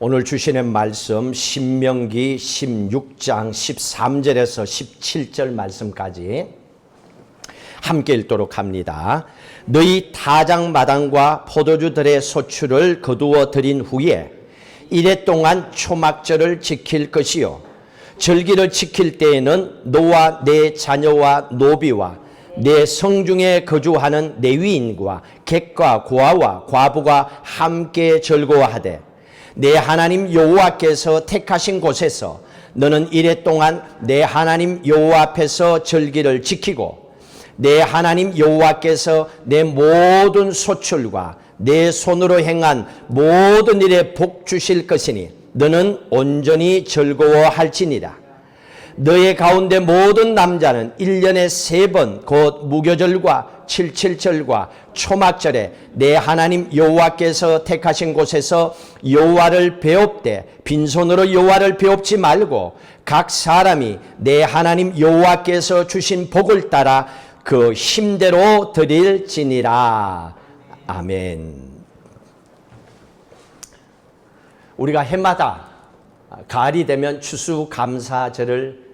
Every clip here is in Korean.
오늘 주시는 말씀 신명기 16장 13절에서 17절 말씀까지 함께 읽도록 합니다. 너희 타작마당과 포도주들의 소출을 거두어 들인 후에 이래 동안 초막절을 지킬 것이요 절기를 지킬 때에는 너와 내 자녀와 노비와 내 성중에 거주하는 레위인과 객과 고아와 과부가 함께 즐거워하되 내 하나님 여호와께서 택하신 곳에서 너는 이래 동안 내 하나님 여호와 앞에서 절기를 지키고 내 하나님 여호와께서 내 모든 소출과 내 손으로 행한 모든 일에 복 주실 것이니 너는 온전히 즐거워할지니라. 너의 가운데 모든 남자는 1년에 3번 곧 무교절과 칠칠절과 초막절에 내 하나님 여호와께서 택하신 곳에서 여호와를 배웁되 빈손으로 여호와를 배웁지 말고 각 사람이 내 하나님 여호와께서 주신 복을 따라 그 힘대로 드릴지니라. 아멘. 우리가 해마다 가을이 되면 추수감사절을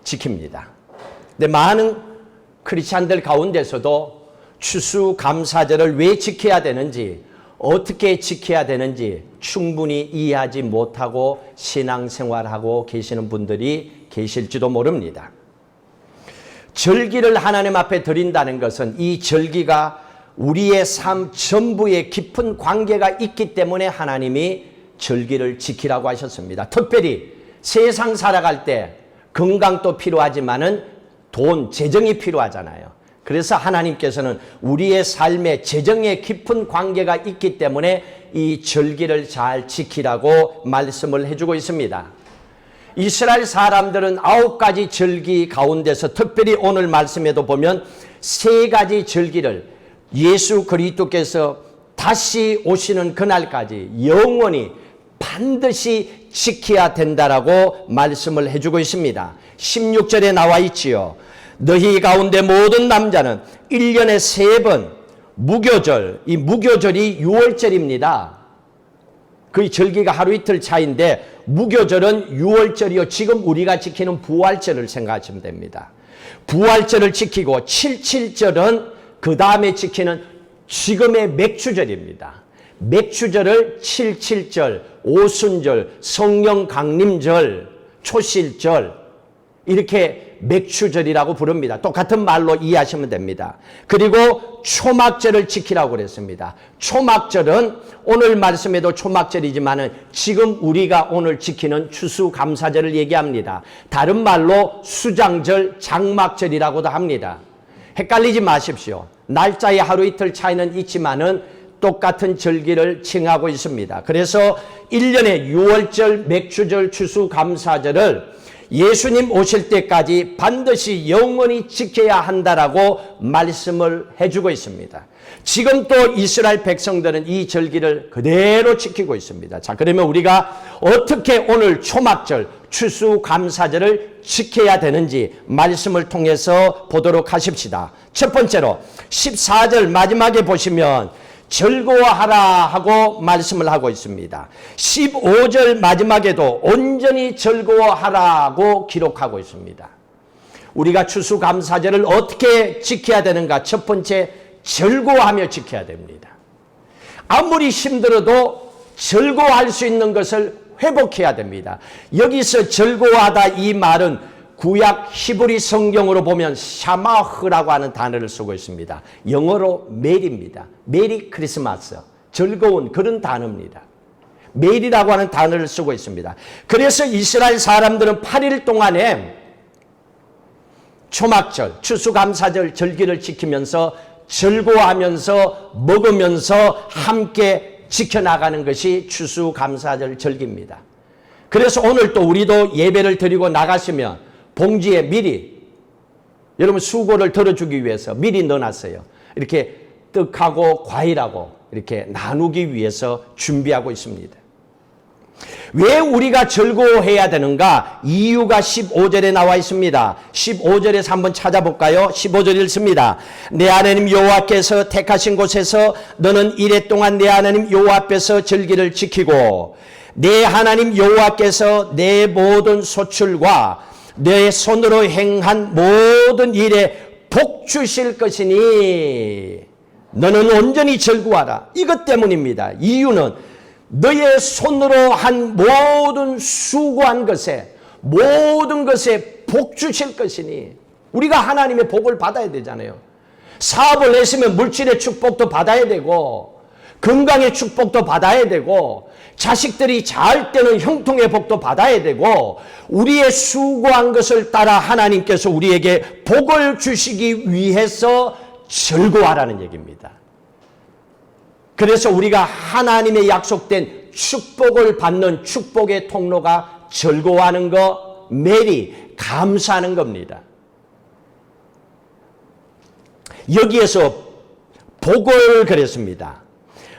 지킵니다. 근데 많은 크리스찬들 가운데서도 추수감사절을 왜 지켜야 되는지, 어떻게 지켜야 되는지 충분히 이해하지 못하고 신앙생활하고 계시는 분들이 계실지도 모릅니다. 절기를 하나님 앞에 드린다는 것은 이 절기가 우리의 삶 전부에 깊은 관계가 있기 때문에 하나님이 절기를 지키라고 하셨습니다. 특별히 세상 살아갈 때 건강도 필요하지만은 돈, 재정이 필요하잖아요. 그래서 하나님께서는 우리의 삶에 재정에 깊은 관계가 있기 때문에 이 절기를 잘 지키라고 말씀을 해주고 있습니다. 이스라엘 사람들은 9가지 절기 가운데서 특별히 오늘 말씀에도 보면 3가지 절기를 예수 그리스도께서 다시 오시는 그날까지 영원히 반드시 지켜야 된다라고 말씀을 해주고 있습니다. 16절에 나와 있지요. 너희 가운데 모든 남자는 1년에 3번 무교절, 이 무교절이 6월절입니다. 그 절기가 하루 이틀 차이인데 무교절은 6월절이요. 지금 우리가 지키는 부활절을 생각하시면 됩니다. 부활절을 지키고 칠칠절은 그 다음에 지키는 지금의 맥추절입니다. 맥추절을 칠칠절, 오순절, 성령 강림절, 초실절 이렇게 맥추절이라고 부릅니다. 똑같은 말로 이해하시면 됩니다. 그리고 초막절을 지키라고 그랬습니다. 초막절은 오늘 말씀에도 초막절이지만 지금 우리가 오늘 지키는 추수감사절을 얘기합니다. 다른 말로 수장절, 장막절이라고도 합니다. 헷갈리지 마십시오. 날짜의 하루 이틀 차이는 있지만은 똑같은 절기를 칭하고 있습니다. 그래서 1년에 6월절, 맥추절, 추수감사절을 예수님 오실 때까지 반드시 영원히 지켜야 한다라고 말씀을 해주고 있습니다. 지금 또 이스라엘 백성들은 이 절기를 그대로 지키고 있습니다. 자, 그러면 우리가 어떻게 오늘 초막절, 추수감사절을 지켜야 되는지 말씀을 통해서 보도록 하십시다. 첫 번째로 14절 마지막에 보시면 즐거워하라 하고 말씀을 하고 있습니다. 15절 마지막에도 온전히 즐거워하라고 기록하고 있습니다. 우리가 추수감사절을 어떻게 지켜야 되는가? 첫 번째, 즐거워하며 지켜야 됩니다. 아무리 힘들어도 즐거워할 수 있는 것을 회복해야 됩니다. 여기서 즐거워하다 이 말은 구약 히브리 성경으로 보면 샤마흐라고 하는 단어를 쓰고 있습니다. 영어로 메리입니다. 메리 크리스마스. 즐거운 그런 단어입니다. 메리라고 하는 단어를 쓰고 있습니다. 그래서 이스라엘 사람들은 8일 동안에 초막절, 추수감사절 절기를 지키면서 즐거워하면서 먹으면서 함께 지켜나가는 것이 추수감사절 절기입니다. 그래서 오늘 또 우리도 예배를 드리고 나가시면 봉지에 미리 여러분 수고를 덜어주기 위해서 미리 넣어놨어요. 이렇게 떡하고 과일하고 이렇게 나누기 위해서 준비하고 있습니다. 왜 우리가 즐거워해야 되는가? 이유가 15절에 나와 있습니다. 15절에서 한번 찾아볼까요? 15절 읽습니다. 내 하나님 여호와께서 택하신 곳에서 너는 이래 동안 내 하나님 여호와 앞에서 절기를 지키고 내 하나님 여호와께서 내 모든 소출과 내 손으로 행한 모든 일에 복 주실 것이니 너는 온전히 즐거워하라. 이것 때문입니다. 이유는 너의 손으로 한 모든 수고한 것에 모든 것에 복 주실 것이니 우리가 하나님의 복을 받아야 되잖아요. 사업을 했으면 물질의 축복도 받아야 되고 건강의 축복도 받아야 되고 자식들이 잘 때는 형통의 복도 받아야 되고 우리의 수고한 것을 따라 하나님께서 우리에게 복을 주시기 위해서 즐거워하라는 얘기입니다. 그래서 우리가 하나님의 약속된 축복을 받는 축복의 통로가 즐거워하는 거, 매리 감사하는 겁니다. 여기에서 복을 그랬습니다.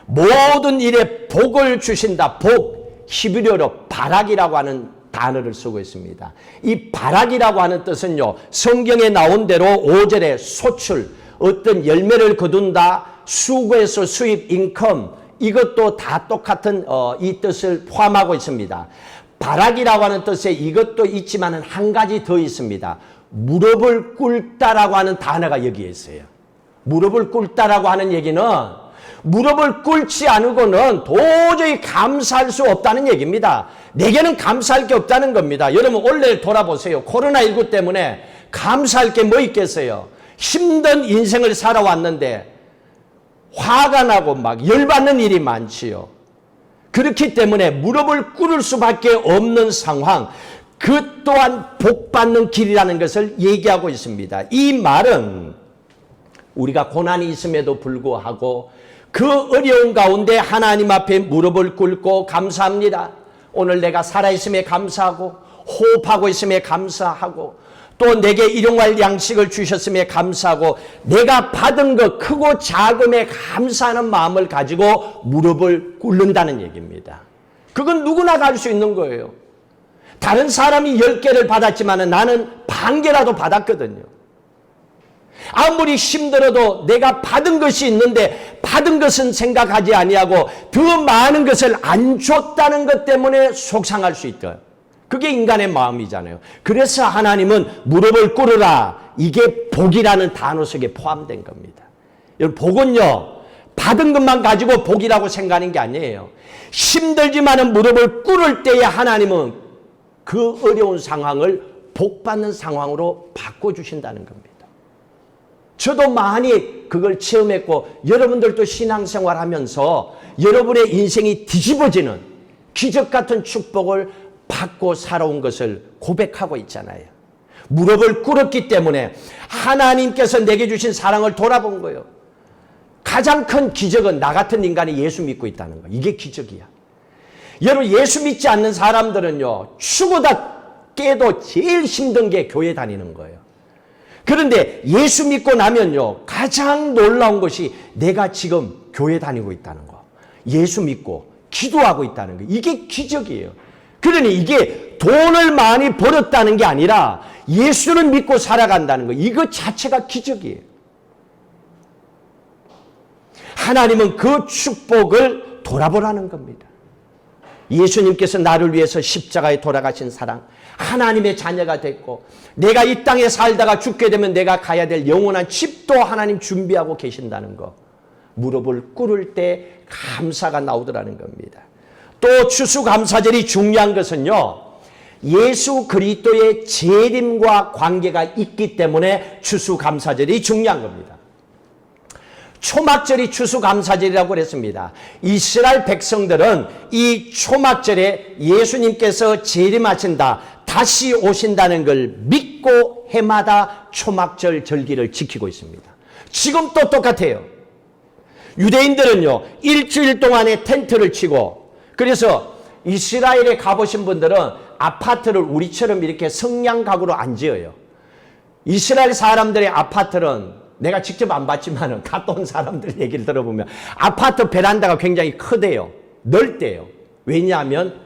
모든 일에 복을 주신다. 복, 히브리어로 바락이라고 하는 단어를 쓰고 있습니다. 이 바락이라고 하는 뜻은요, 성경에 나온 대로 5절에 소출, 어떤 열매를 거둔다, 수고에서 수입, 인컴, 이것도 다 똑같은 이 뜻을 포함하고 있습니다. 바락이라고 하는 뜻에 이것도 있지만 한 가지 더 있습니다. 무릎을 꿇다라고 하는 단어가 여기에 있어요. 무릎을 꿇다라고 하는 얘기는 무릎을 꿇지 않고는 도저히 감사할 수 없다는 얘기입니다. 내게는 감사할 게 없다는 겁니다. 여러분 올해 돌아보세요. 코로나19 때문에 감사할 게 뭐 있겠어요? 힘든 인생을 살아왔는데 화가 나고 막 열받는 일이 많지요. 그렇기 때문에 무릎을 꿇을 수밖에 없는 상황, 그 또한 복받는 길이라는 것을 얘기하고 있습니다. 이 말은 우리가 고난이 있음에도 불구하고 그 어려운 가운데 하나님 앞에 무릎을 꿇고 감사합니다. 오늘 내가 살아있음에 감사하고 호흡하고 있음에 감사하고 또 내게 일용할 양식을 주셨음에 감사하고 내가 받은 것 크고 작음에 감사하는 마음을 가지고 무릎을 꿇는다는 얘기입니다. 그건 누구나 갈 수 있는 거예요. 다른 사람이 10개를 받았지만 나는 반 개라도 받았거든요. 아무리 힘들어도 내가 받은 것이 있는데 받은 것은 생각하지 아니하고 더 많은 것을 안 줬다는 것 때문에 속상할 수 있다. 그게 인간의 마음이잖아요. 그래서 하나님은 무릎을 꿇으라. 이게 복이라는 단어 속에 포함된 겁니다. 여러분 복은요. 받은 것만 가지고 복이라고 생각하는 게 아니에요. 힘들지만은 무릎을 꿇을 때에 하나님은 그 어려운 상황을 복받는 상황으로 바꿔주신다는 겁니다. 저도 많이 그걸 체험했고 여러분들도 신앙생활 하면서 여러분의 인생이 뒤집어지는 기적 같은 축복을 받고 살아온 것을 고백하고 있잖아요. 무릎을 꿇었기 때문에 하나님께서 내게 주신 사랑을 돌아본 거예요. 가장 큰 기적은 나 같은 인간이 예수 믿고 있다는 거. 이게 기적이야. 여러분 예수 믿지 않는 사람들은요. 죽어다 깨도 제일 힘든 게 교회 다니는 거예요. 그런데 예수 믿고 나면요. 가장 놀라운 것이 내가 지금 교회 다니고 있다는 거. 예수 믿고 기도하고 있다는 거. 이게 기적이에요. 그러니 이게 돈을 많이 벌었다는 게 아니라 예수를 믿고 살아간다는 거. 이거 자체가 기적이에요. 하나님은 그 축복을 돌아보라는 겁니다. 예수님께서 나를 위해서 십자가에 돌아가신 사랑, 하나님의 자녀가 됐고 내가 이 땅에 살다가 죽게 되면 내가 가야 될 영원한 집도 하나님 준비하고 계신다는 거. 무릎을 꿇을 때 감사가 나오더라는 겁니다. 또 추수감사절이 중요한 것은요. 예수 그리스도의 재림과 관계가 있기 때문에 추수감사절이 중요한 겁니다. 초막절이 추수감사절이라고 그랬습니다. 이스라엘 백성들은 이 초막절에 예수님께서 재림하신다, 다시 오신다는 걸 믿고 해마다 초막절 절기를 지키고 있습니다. 지금 또 똑같아요. 유대인들은요, 일주일 동안에 텐트를 치고, 그래서 이스라엘에 가보신 분들은 아파트를 우리처럼 이렇게 성냥 가구로 안 지어요. 이스라엘 사람들의 아파트는 내가 직접 안 봤지만 갔다 온 사람들 얘기를 들어보면 아파트 베란다가 굉장히 크대요. 넓대요. 왜냐하면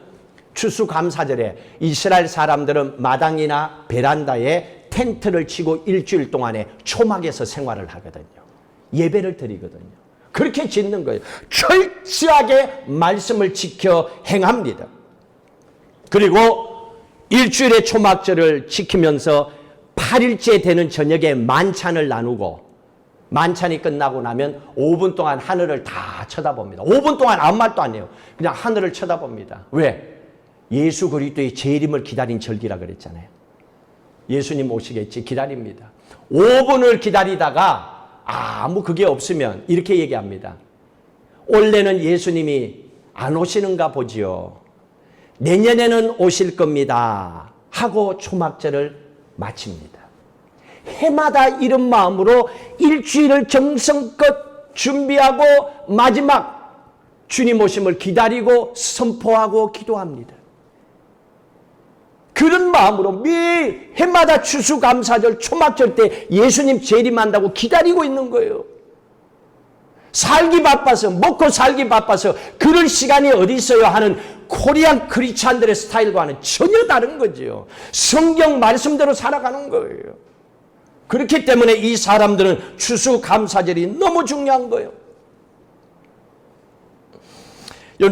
추수감사절에 이스라엘 사람들은 마당이나 베란다에 텐트를 치고 일주일 동안에 초막에서 생활을 하거든요. 예배를 드리거든요. 그렇게 짓는 거예요. 철저하게 말씀을 지켜 행합니다. 그리고 일주일의 초막절을 지키면서 8일째 되는 저녁에 만찬을 나누고, 만찬이 끝나고 나면 5분 동안 하늘을 다 쳐다봅니다. 5분 동안 아무 말도 안 해요. 그냥 하늘을 쳐다봅니다. 왜? 예수 그리스도의 재림을 기다린 절기라 그랬잖아요. 예수님 오시겠지 기다립니다. 5분을 기다리다가 아무 그게 없으면 이렇게 얘기합니다. 올해는 예수님이 안 오시는가 보지요. 내년에는 오실 겁니다. 하고 초막절을 마칩니다. 해마다 이런 마음으로 일주일을 정성껏 준비하고 마지막 주님 오심을 기다리고 선포하고 기도합니다. 그런 마음으로 매일 해마다 추수감사절 초막절 때 예수님 재림한다고 기다리고 있는 거예요. 살기 바빠서, 먹고 살기 바빠서 그럴 시간이 어디 있어요 하는 코리안 크리스찬들의 스타일과는 전혀 다른 거죠. 성경 말씀대로 살아가는 거예요. 그렇기 때문에 이 사람들은 추수감사절이 너무 중요한 거예요.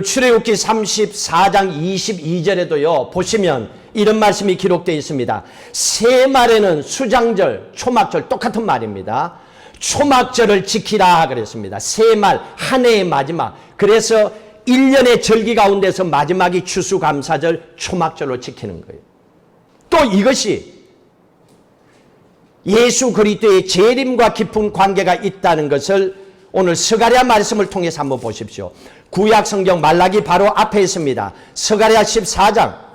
출애굽기 34장 22절에도요 보시면 이런 말씀이 기록되어 있습니다. 새 말에는 수장절, 초막절 똑같은 말입니다. 초막절을 지키라 그랬습니다. 새 말, 한 해의 마지막. 그래서 1년의 절기 가운데서 마지막이 추수감사절, 초막절로 지키는 거예요. 또 이것이 예수 그리스도의 재림과 깊은 관계가 있다는 것을 오늘 스가랴 말씀을 통해서 한번 보십시오. 구약 성경 말라기 바로 앞에 있습니다. 스가랴 14장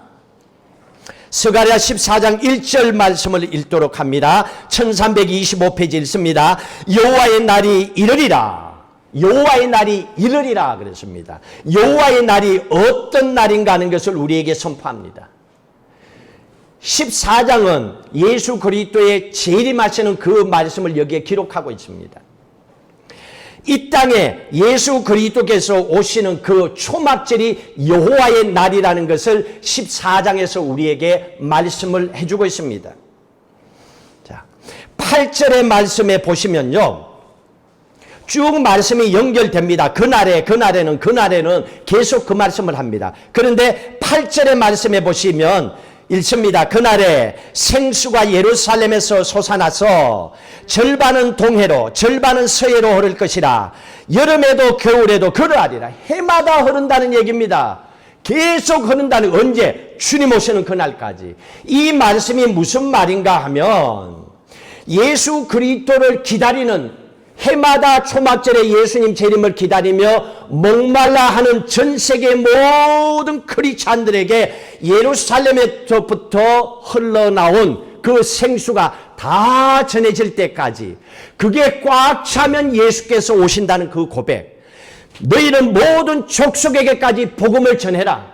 1절 말씀을 읽도록 합니다. 1325페이지 읽습니다. 여호와의 날이 이르리라. 여호와의 날이 이르리라 그랬습니다. 여호와의 날이 어떤 날인가 하는 것을 우리에게 선포합니다. 14장은 예수 그리스도의 재림하시는 그 말씀을 여기에 기록하고 있습니다. 이 땅에 예수 그리스도께서 오시는 그 초막절이 여호와의 날이라는 것을 14장에서 우리에게 말씀을 해주고 있습니다. 자, 8절의 말씀에 보시면요. 쭉 말씀이 연결됩니다. 그날에는 계속 그 말씀을 합니다. 그런데 8절의 말씀에 보시면 읽습니다. 그날에 생수가 예루살렘에서 솟아나서 절반은 동해로 절반은 서해로 흐를 것이라. 여름에도 겨울에도 그러하리라. 해마다 흐른다는 얘기입니다. 계속 흐른다는, 언제? 주님 오시는 그날까지. 이 말씀이 무슨 말인가 하면 예수 그리스도를 기다리는, 해마다 초막절에 예수님 재림을 기다리며 목말라 하는 전 세계 모든 크리스찬들에게 예루살렘에서부터 흘러나온 그 생수가 다 전해질 때까지, 그게 꽉 차면 예수께서 오신다는 그 고백, 너희는 모든 족속에게까지 복음을 전해라.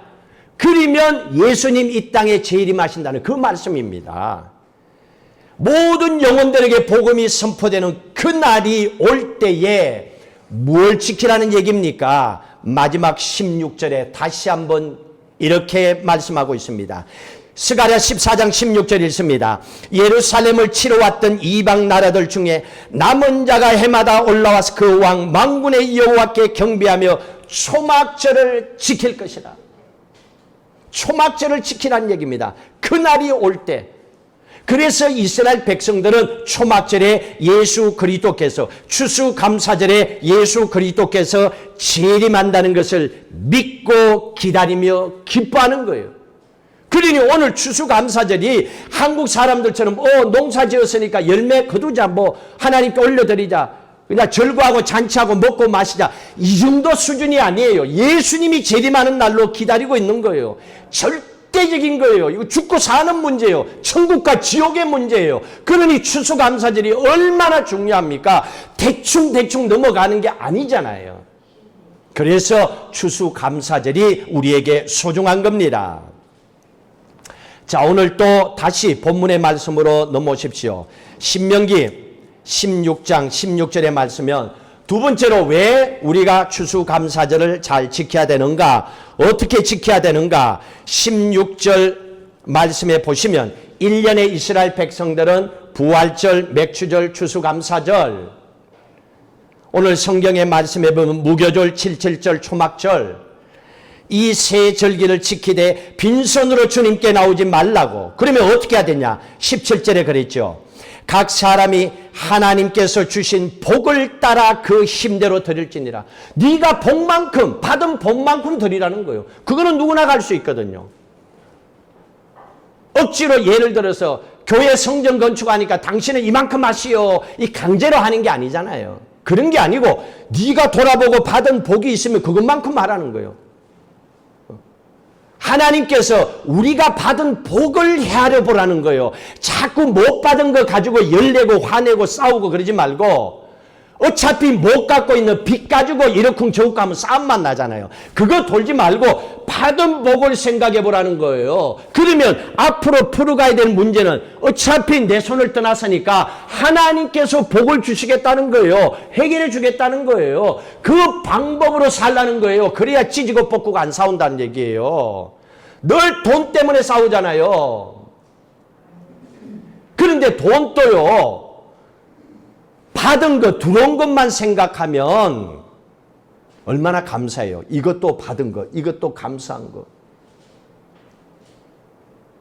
그러면 예수님 이 땅에 재림하신다는 그 말씀입니다. 모든 영혼들에게 복음이 선포되는 그 날이 올 때에 뭘 지키라는 얘기입니까? 마지막 16절에 다시 한번 이렇게 말씀하고 있습니다. 스가랴 14장 16절 읽습니다. 예루살렘을 치러 왔던 이방 나라들 중에 남은 자가 해마다 올라와서 그 왕 만군의 여호와께 경배하며 초막절을 지킬 것이라. 초막절을 지키라는 얘기입니다. 그 날이 올 때. 그래서 이스라엘 백성들은 초막절에 예수 그리스도께서, 추수감사절에 예수 그리스도께서 재림한다는 것을 믿고 기다리며 기뻐하는 거예요. 그러니 오늘 추수감사절이 한국 사람들처럼 농사 지었으니까 열매 거두자, 하나님께 올려드리자, 그냥 절구하고 잔치하고 먹고 마시자, 이 정도 수준이 아니에요. 예수님이 재림하는 날로 기다리고 있는 거예요. 절대적인 거예요. 이거 죽고 사는 문제예요. 천국과 지옥의 문제예요. 그러니 추수감사절이 얼마나 중요합니까? 대충 넘어가는 게 아니잖아요. 그래서 추수감사절이 우리에게 소중한 겁니다. 자, 오늘 또 다시 본문의 말씀으로 넘어오십시오. 신명기 16장 16절의 말씀은 두 번째로 왜 우리가 추수감사절을 잘 지켜야 되는가? 어떻게 지켜야 되는가? 16절 말씀에 보시면 1년에 이스라엘 백성들은 부활절, 맥추절, 추수감사절, 오늘 성경의 말씀에 보면 무교절, 칠칠절, 초막절, 이 세 절기를 지키되 빈손으로 주님께 나오지 말라고. 그러면 어떻게 해야 되냐? 17절에 그랬죠. 각 사람이 하나님께서 주신 복을 따라 그 힘대로 드릴지니라. 네가 복만큼, 받은 복만큼 드리라는 거예요. 그거는 누구나 갈 수 있거든요. 억지로 예를 들어서 교회 성전 건축하니까 당신은 이만큼 하시오, 이 강제로 하는 게 아니잖아요. 그런 게 아니고 네가 돌아보고 받은 복이 있으면 그것만큼 하라는 거예요. 하나님께서 우리가 받은 복을 헤아려 보라는 거예요. 자꾸 못 받은 거 가지고 열내고 화내고 싸우고 그러지 말고, 어차피 못 갖고 있는 빚 가지고 이러쿵저러쿵 하면 싸움만 나잖아요. 그거 돌지 말고 받은 복을 생각해 보라는 거예요. 그러면 앞으로 풀어가야 될 문제는 어차피 내 손을 떠났으니까 하나님께서 복을 주시겠다는 거예요. 해결해 주겠다는 거예요. 그 방법으로 살라는 거예요. 그래야 찢고 뻗고 안 싸운다는 얘기예요. 늘 돈 때문에 싸우잖아요. 그런데 돈도요, 받은 거, 들어온 것만 생각하면 얼마나 감사해요. 이것도 받은 거, 이것도 감사한 거.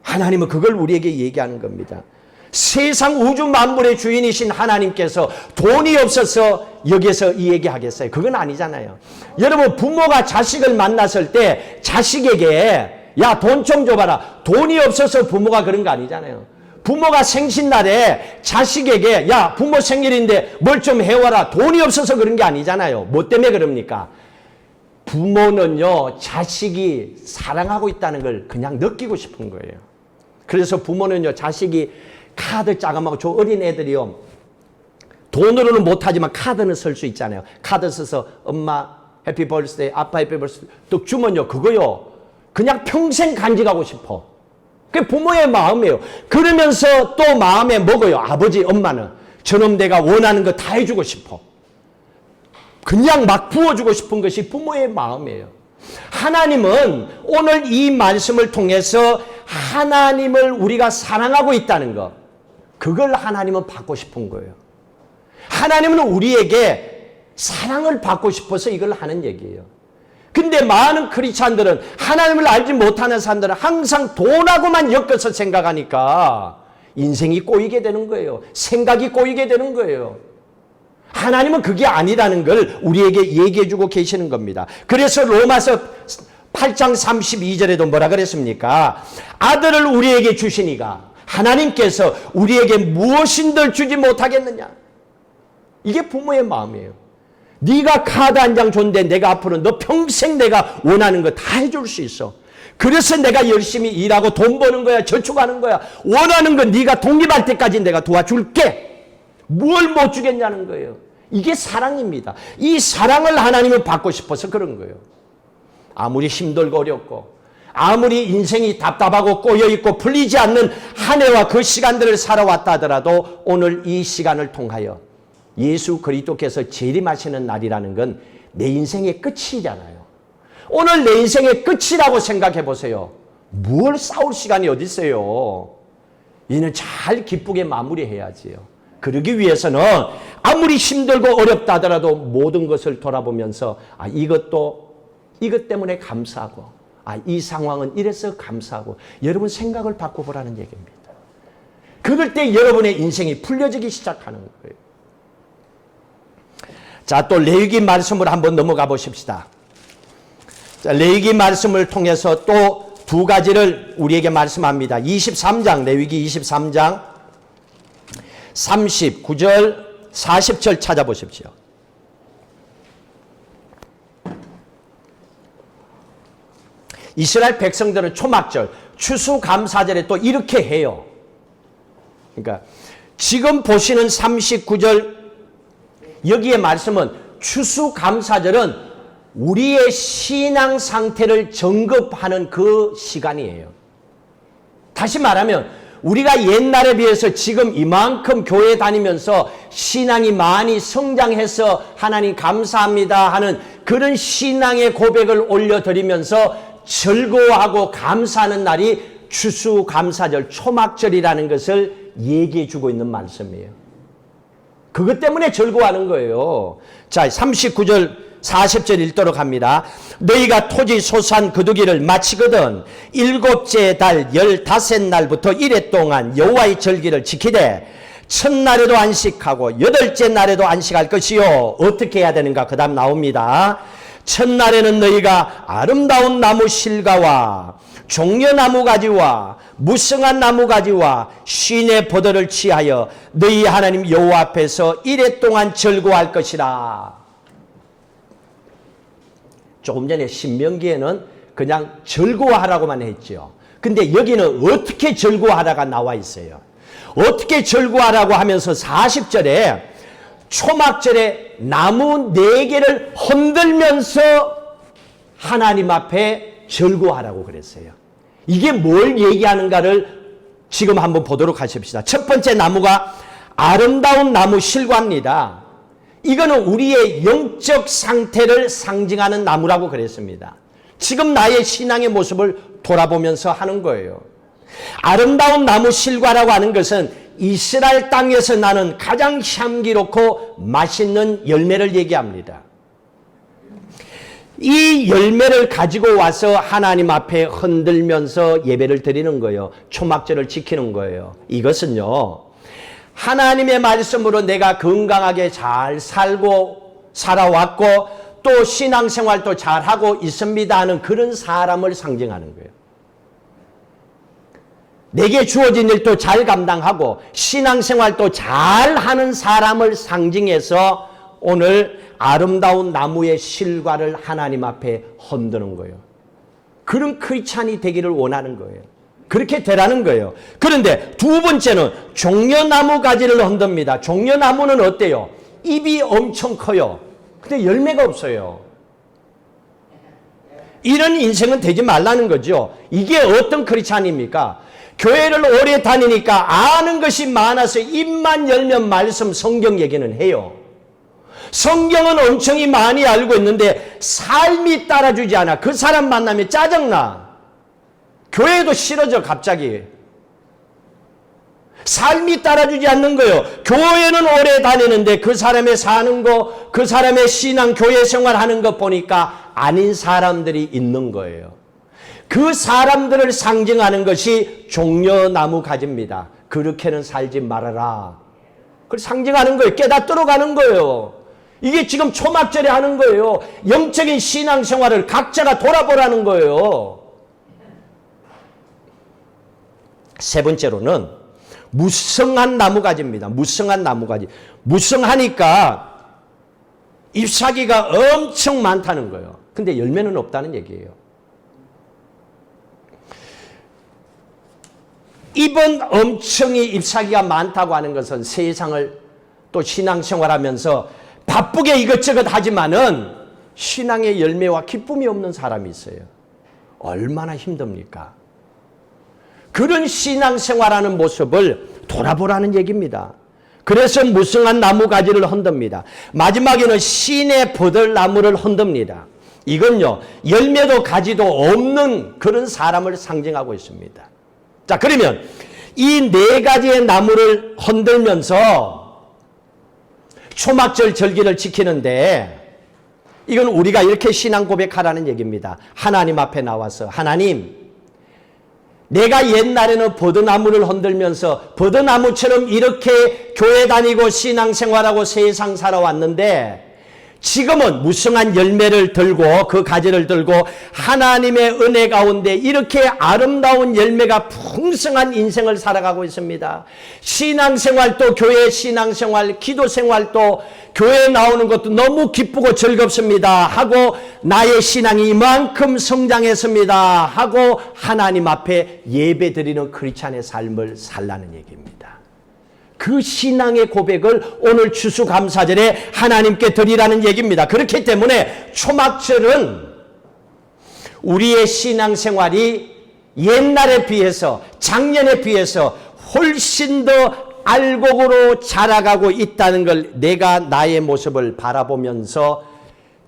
하나님은 그걸 우리에게 얘기하는 겁니다. 세상 우주 만물의 주인이신 하나님께서 돈이 없어서 여기서 이 얘기하겠어요? 그건 아니잖아요. 여러분, 부모가 자식을 만났을 때 자식에게 야, 돈 좀 줘봐라, 돈이 없어서 부모가 그런 거 아니잖아요. 부모가 생신날에 자식에게 야, 부모 생일인데 뭘 좀 해와라, 돈이 없어서 그런 게 아니잖아요. 뭐 때문에 그럽니까? 부모는요, 자식이 사랑하고 있다는 걸 그냥 느끼고 싶은 거예요. 그래서 부모는요, 자식이 카드 짜감하고, 저 어린 애들이요, 돈으로는 못하지만 카드는 쓸 수 있잖아요. 카드 써서 엄마 해피 벌스데이, 아빠 해피 벌스데이 또 주면요, 그거요 그냥 평생 간직하고 싶어. 그게 부모의 마음이에요. 그러면서 또 마음에 먹어요. 아버지, 엄마는 저놈 내가 원하는 거 다 해주고 싶어. 그냥 막 부어주고 싶은 것이 부모의 마음이에요. 하나님은 오늘 이 말씀을 통해서 하나님을 우리가 사랑하고 있다는 것, 그걸 하나님은 받고 싶은 거예요. 하나님은 우리에게 사랑을 받고 싶어서 이걸 하는 얘기예요. 근데 많은 크리스찬들은, 하나님을 알지 못하는 사람들은 항상 돈하고만 엮어서 생각하니까 인생이 꼬이게 되는 거예요. 생각이 꼬이게 되는 거예요. 하나님은 그게 아니라는 걸 우리에게 얘기해 주고 계시는 겁니다. 그래서 로마서 8장 32절에도 뭐라 그랬습니까? 아들을 우리에게 주시니가 하나님께서 우리에게 무엇인들 주지 못하겠느냐? 이게 부모의 마음이에요. 네가 카드 한 장 줬는데 내가 앞으로 너 평생 내가 원하는 거 다 해줄 수 있어. 그래서 내가 열심히 일하고 돈 버는 거야, 저축하는 거야. 원하는 거 네가 독립할 때까지 내가 도와줄게. 뭘 못 주겠냐는 거예요. 이게 사랑입니다. 이 사랑을 하나님은 받고 싶어서 그런 거예요. 아무리 힘들고 어렵고, 아무리 인생이 답답하고 꼬여있고 풀리지 않는 한 해와 그 시간들을 살아왔다 하더라도 오늘 이 시간을 통하여 예수 그리스도께서 재림하시는 날이라는 건 내 인생의 끝이잖아요. 오늘 내 인생의 끝이라고 생각해 보세요. 뭘 싸울 시간이 어디 있어요. 이는 잘 기쁘게 마무리해야지요. 그러기 위해서는 아무리 힘들고 어렵다 하더라도 모든 것을 돌아보면서 이것 때문에 감사하고, 이 상황은 이래서 감사하고, 여러분 생각을 바꿔보라는 얘기입니다. 그럴 때 여러분의 인생이 풀려지기 시작하는 거예요. 자, 또 레위기 말씀으로 한번 넘어가 보십시다. 자, 레위기 말씀을 통해서 또 두 가지를 우리에게 말씀합니다. 23장, 레위기 23장 39절, 40절 찾아보십시오. 이스라엘 백성들은 초막절, 추수감사절에 또 이렇게 해요. 그러니까 지금 보시는 39절 여기에 말씀은 추수감사절은 우리의 신앙 상태를 점검하는 그 시간이에요. 다시 말하면 우리가 옛날에 비해서 지금 이만큼 교회 다니면서 신앙이 많이 성장해서 하나님 감사합니다 하는 그런 신앙의 고백을 올려드리면서 즐거워하고 감사하는 날이 추수감사절, 초막절이라는 것을 얘기해 주고 있는 말씀이에요. 그것 때문에 즐거워하는 거예요. 자, 39절 40절 읽도록 합니다. 너희가 토지 소산 거두기를 마치거든 일곱째 달 15날부터 이래 동안 여호와의 절기를 지키되 첫날에도 안식하고 여덟째 날에도 안식할 것이요. 어떻게 해야 되는가? 그 다음 나옵니다. 첫날에는 너희가 아름다운 나무 실과와 종려나무 가지와 무성한 나무 가지와 쉰의 포도를 취하여 너희 하나님 여호와 앞에서 이래 동안 즐거워할 것이라. 조금 전에 신명기에는 그냥 즐거워하라고만 했죠. 근데 여기는 어떻게 즐거워하라가 나와 있어요. 어떻게 즐거워하라고 하면서 40절에 초막절에 나무 4개를 흔들면서 하나님 앞에 즐거워하라고 그랬어요. 이게 뭘 얘기하는가를 지금 한번 보도록 하십시다. 첫 번째 나무가 아름다운 나무 실과입니다. 이거는 우리의 영적 상태를 상징하는 나무라고 그랬습니다. 지금 나의 신앙의 모습을 돌아보면서 하는 거예요. 아름다운 나무 실과라고 하는 것은 이스라엘 땅에서 나는 가장 향기롭고 맛있는 열매를 얘기합니다. 이 열매를 가지고 와서 하나님 앞에 흔들면서 예배를 드리는 거예요. 초막절을 지키는 거예요. 이것은요, 하나님의 말씀으로 내가 건강하게 잘 살아왔고 또 신앙생활도 잘하고 있습니다 하는 그런 사람을 상징하는 거예요. 내게 주어진 일도 잘 감당하고 신앙생활도 잘하는 사람을 상징해서 오늘 아름다운 나무의 실과를 하나님 앞에 흔드는 거예요. 그런 크리스찬이 되기를 원하는 거예요. 그렇게 되라는 거예요. 그런데 두 번째는 종려나무 가지를 흔듭니다. 종려나무는 어때요? 잎이 엄청 커요. 근데 열매가 없어요. 이런 인생은 되지 말라는 거죠. 이게 어떤 크리스찬입니까? 교회를 오래 다니니까 아는 것이 많아서 입만 열면 말씀 성경 얘기는 해요. 성경은 엄청 많이 알고 있는데 삶이 따라주지 않아. 그 사람 만나면 짜증나. 교회도 싫어져 갑자기. 삶이 따라주지 않는 거예요. 교회는 오래 다니는데 그 사람의 사는 거, 그 사람의 신앙, 교회 생활하는 거 보니까 아닌 사람들이 있는 거예요. 그 사람들을 상징하는 것이 종려나무 가지입니다. 그렇게는 살지 말아라. 그걸 상징하는 거예요. 깨닫도록 하는 거예요. 이게 지금 초막절에 하는 거예요. 영적인 신앙생활을 각자가 돌아보라는 거예요. 세 번째로는 무성한 나무가지입니다. 무성한 나무가지. 무성하니까 잎사귀가 엄청 많다는 거예요. 근데 열매는 없다는 얘기예요. 잎은 엄청이 잎사귀가 많다고 하는 것은 세상을 또 신앙생활하면서 바쁘게 이것저것 하지만은 신앙의 열매와 기쁨이 없는 사람이 있어요. 얼마나 힘듭니까? 그런 신앙생활하는 모습을 돌아보라는 얘기입니다. 그래서 무성한 나무가지를 흔듭니다. 마지막에는 신의 버들나무를 흔듭니다. 이건요, 열매도 가지도 없는 그런 사람을 상징하고 있습니다. 자, 그러면 이 4가지의 나무를 흔들면서 초막절 절기를 지키는데 이건 우리가 이렇게 신앙 고백하라는 얘기입니다. 하나님 앞에 나와서 하나님, 내가 옛날에는 버드나무를 흔들면서 버드나무처럼 이렇게 교회 다니고 신앙생활하고 세상 살아왔는데 지금은 무성한 열매를 들고 그 가지를 들고 하나님의 은혜 가운데 이렇게 아름다운 열매가 풍성한 인생을 살아가고 있습니다. 신앙생활도 교회 신앙생활, 기도생활도 교회에 나오는 것도 너무 기쁘고 즐겁습니다 하고 나의 신앙이 이만큼 성장했습니다 하고 하나님 앞에 예배드리는 크리스찬의 삶을 살라는 얘기입니다. 그 신앙의 고백을 오늘 추수감사절에 하나님께 드리라는 얘기입니다. 그렇기 때문에 초막절은 우리의 신앙생활이 옛날에 비해서 작년에 비해서 훨씬 더 알곡으로 자라가고 있다는 걸 내가 나의 모습을 바라보면서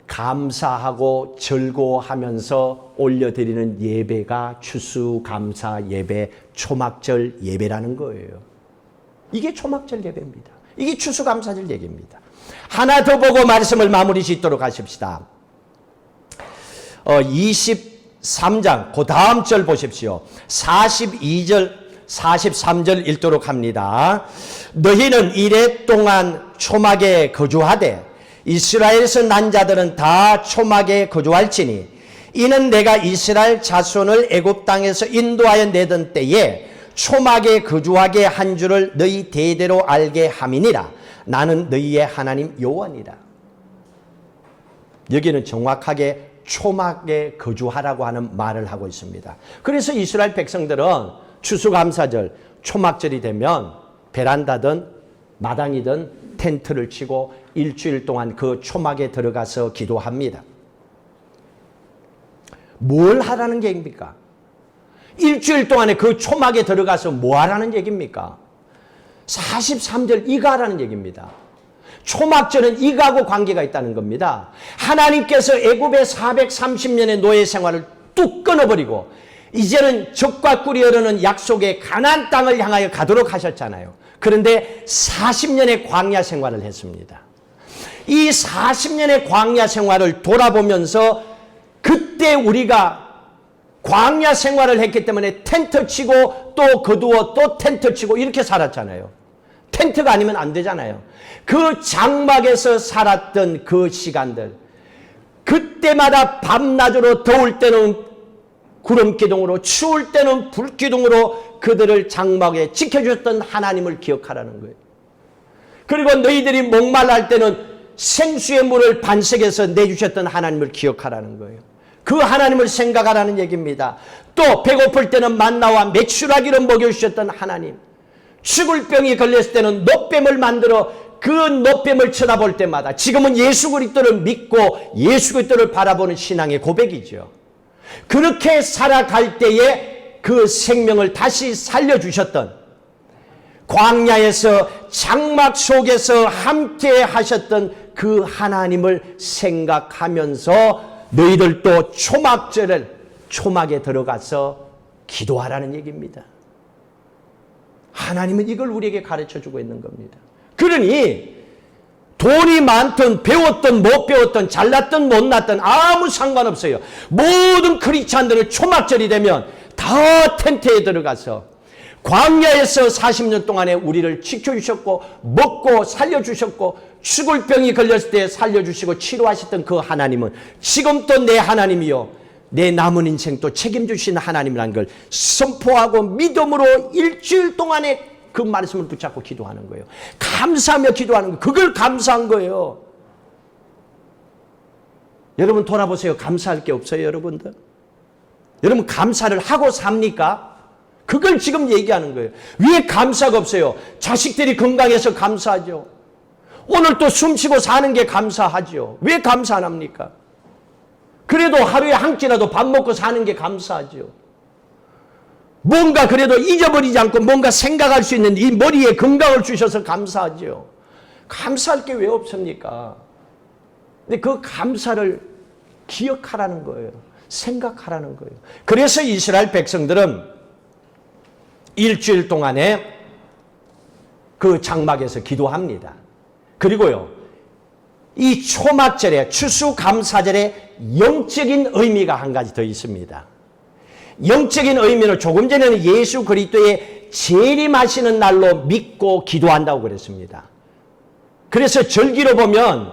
감사하고 즐거워하면서 올려드리는 예배가 추수감사 예배, 초막절 예배라는 거예요. 이게 초막절 예배입니다. 이게 추수감사절 예배입니다. 하나 더 보고 말씀을 마무리 짓도록 하십시다. 23장 그 다음 절 보십시오. 42절 43절 읽도록 합니다. 너희는 이레 동안 초막에 거주하되 이스라엘에서 난 자들은 다 초막에 거주할지니 이는 내가 이스라엘 자손을 애굽 땅에서 인도하여 내던 때에 초막에 거주하게 한 줄을 너희 대대로 알게 함이니라. 나는 너희의 하나님 여호와니라. 여기는 정확하게 초막에 거주하라고 하는 말을 하고 있습니다. 그래서 이스라엘 백성들은 추수감사절, 초막절이 되면 베란다든 마당이든 텐트를 치고 일주일 동안 그 초막에 들어가서 기도합니다. 뭘 하라는 얘기입니까? 일주일 동안에 그 초막에 들어가서 뭐 하라는 얘기입니까? 43절 이거 하라는 얘기입니다. 초막절은 이거하고 관계가 있다는 겁니다. 하나님께서 애굽의 430년의 노예 생활을 뚝 끊어버리고 이제는 적과 꿀이 흐르는 약속의 가나안 땅을 향하여 가도록 하셨잖아요. 그런데 40년의 광야 생활을 했습니다. 이 40년의 광야 생활을 돌아보면서 그때 우리가 광야 생활을 했기 때문에 텐트 치고 또 거두어 또 텐트 치고 이렇게 살았잖아요. 텐트가 아니면 안 되잖아요. 그 장막에서 살았던 그 시간들, 그때마다 밤낮으로 더울 때는 구름기둥으로 추울 때는 불기둥으로 그들을 장막에 지켜주셨던 하나님을 기억하라는 거예요. 그리고 너희들이 목말랄 때는 생수의 물을 반석에서 내주셨던 하나님을 기억하라는 거예요. 그 하나님을 생각하라는 얘기입니다. 또 배고플 때는 만나와 메추라기로 먹여주셨던 하나님, 죽을 병이 걸렸을 때는 노뱀을 만들어 그 노뱀을 쳐다볼 때마다 지금은 예수 그리스도를 믿고 예수 그리스도를 바라보는 신앙의 고백이죠. 그렇게 살아갈 때에 그 생명을 다시 살려주셨던, 광야에서 장막 속에서 함께 하셨던 그 하나님을 생각하면서 너희들도 초막에 들어가서 기도하라는 얘기입니다. 하나님은 이걸 우리에게 가르쳐주고 있는 겁니다. 그러니 돈이 많든 배웠든 못 배웠든 잘났든 못났든 아무 상관없어요. 모든 크리스찬들은 초막절이 되면 다 텐트에 들어가서 광야에서 40년 동안에 우리를 지켜주셨고 먹고 살려주셨고 죽을 병이 걸렸을 때 살려주시고 치료하셨던 그 하나님은 지금 또 내 하나님이요 내 남은 인생 또 책임주신 하나님이라는 걸 선포하고 믿음으로 일주일 동안에 그 말씀을 붙잡고 기도하는 거예요. 감사하며 기도하는 거예요. 그걸 감사한 거예요. 여러분 돌아보세요. 감사할 게 없어요, 여러분들? 여러분 감사를 하고 삽니까? 그걸 지금 얘기하는 거예요. 왜 감사가 없어요? 자식들이 건강해서 감사하죠. 오늘 또 숨쉬고 사는 게 감사하죠. 왜 감사 안 합니까? 그래도 하루에 한 끼라도 밥 먹고 사는 게 감사하죠. 뭔가 그래도 잊어버리지 않고 뭔가 생각할 수 있는 이 머리에 건강을 주셔서 감사하죠. 감사할 게 왜 없습니까? 근데 그 감사를 기억하라는 거예요. 생각하라는 거예요. 그래서 이스라엘 백성들은 일주일 동안에 그 장막에서 기도합니다. 그리고요, 이 초막절에 추수감사절에 영적인 의미가 한 가지 더 있습니다. 영적인 의미는 조금 전에는 예수 그리스도의 재림하시는 날로 믿고 기도한다고 그랬습니다. 그래서 절기로 보면